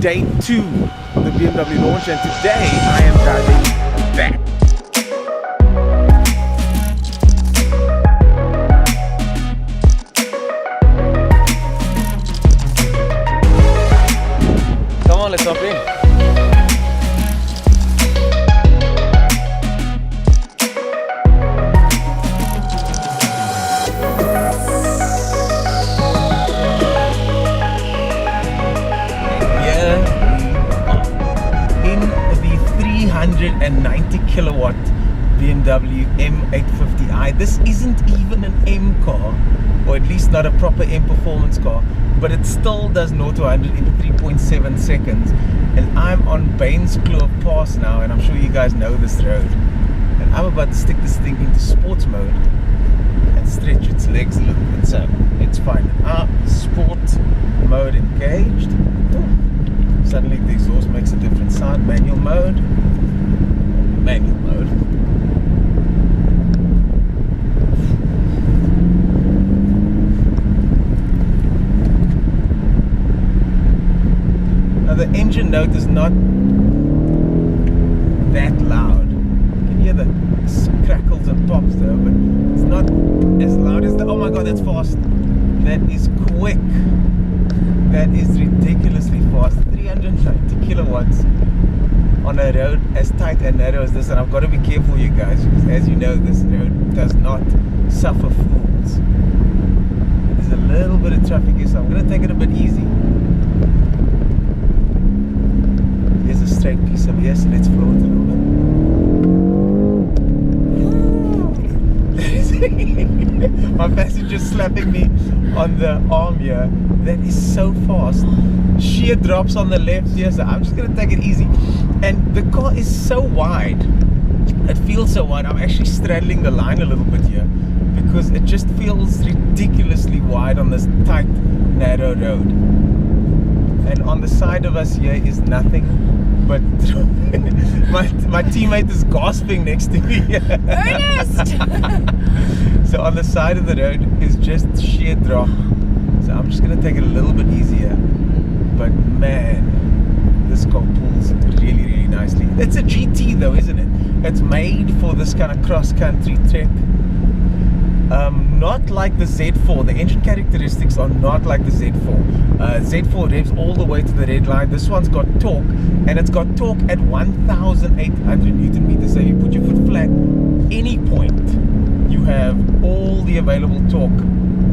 day 2 of the BMW launch, and today I am driving that. Come on, let's hop in. In the 390 kilowatt BMW M850i. This isn't even an M car, or at least not a proper M performance car, but it still does 0 to 100 in 3.7 seconds. And I'm on Baines Kloof Pass now, and I'm sure you guys know this road. And I'm about to stick this thing into sports mode and stretch its legs a little bit. So it's fine. Sport mode engaged. Ooh. Suddenly the exhaust makes a different sound. Manual mode. Manual mode. Now the engine note is not that loud. You can hear the crackles and pops though, but it's not as loud as the... Oh my god, that's fast. That is quick. That is ridiculously fast. 390 kilowatts on a road as tight and narrow as this. And I've got to be careful, you guys, because as you know, this road does not suffer fools. There's a little bit of traffic here, so I'm going to take it a bit easy. Here's a straight piece of air, so let's floor it a little bit. My passenger's slapping me on the arm here. That is so fast. Sheer drops on the left here, so I'm just gonna take it easy. And the car is so wide. It feels so wide. I'm actually straddling the line a little bit here because it just feels ridiculously wide on this tight, narrow road. And on the side of us here is nothing but my teammate is gasping next to me. Ernest! So on the side of the road is just sheer drop. So I'm just gonna take it a little bit easier. But man, this car pulls really, really nicely. It's a GT though, isn't it? It's made for this kind of cross-country trek. Not like the Z4. The engine characteristics are not like the Z4. Z4 revs all the way to the red line. This one's got torque, and it's got torque at 1,800 Newton meters. So you put your foot flat any point, you have all the available torque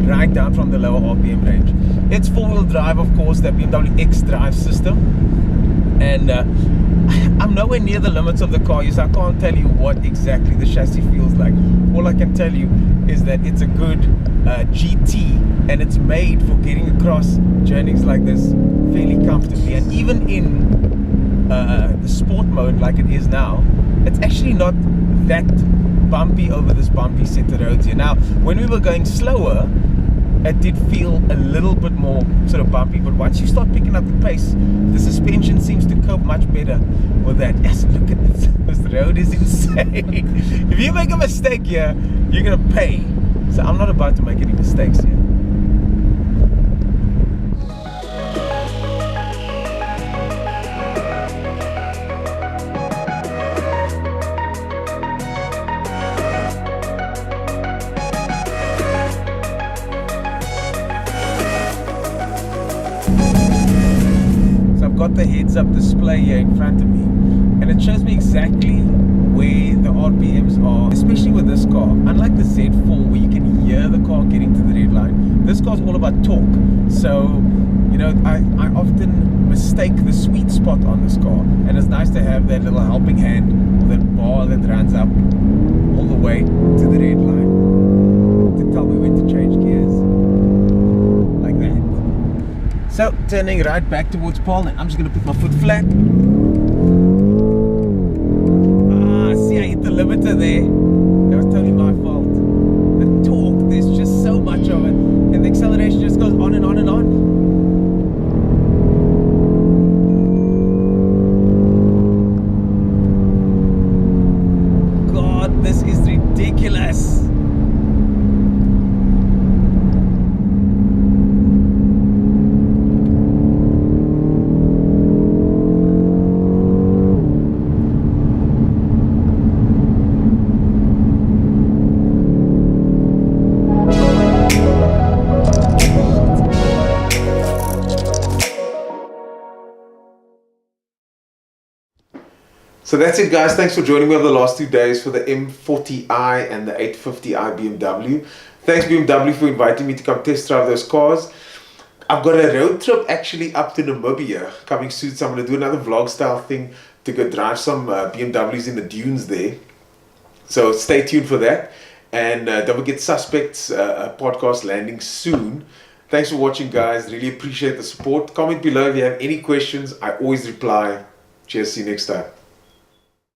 right down from the lower RPM range. It's four-wheel drive, of course, that BMW X drive system, and I'm nowhere near the limits of the car, so I can't tell you what exactly the chassis feels like. All I can tell you is that it's a good GT, and it's made for getting across journeys like this fairly comfortably. And even in the sport mode like it is now, it's actually not that bumpy over this bumpy set of roads here. Now, when we were going slower, it did feel a little bit more sort of bumpy, but once you start picking up the pace, the suspension seems to cope much better with that. Yes, look at this. This road is insane. If you make a mistake here, you're gonna pay. So I'm not about to make any mistakes here. Got the heads-up display here in front of me, and it shows me exactly where the RPMs are, especially with this car. Unlike the Z4, where you can hear the car getting to the red line, this car's all about torque. So, you know, I often mistake the sweet spot on this car, and it's nice to have that little helping hand, that bar that runs up all the way to the red line to tell me when to change gears. Like that. So, turning right back towards Paul, and I'm just going to put my foot flat. See, I hit the limiter there. That was totally my fault. The torque, there's just so much of it, and the acceleration just goes on and on and on. God, this is ridiculous. So that's it, guys. Thanks for joining me over the last 2 days for the M40i and the 850i BMW. Thanks BMW for inviting me to come test drive those cars. I've got a road trip actually up to Namibia coming soon, so I'm going to do another vlog style thing to go drive some BMWs in the dunes there. So stay tuned for that. And don't forget Suspects podcast landing soon. Thanks for watching, guys. Really appreciate the support. Comment below if you have any questions. I always reply. Cheers. See you next time.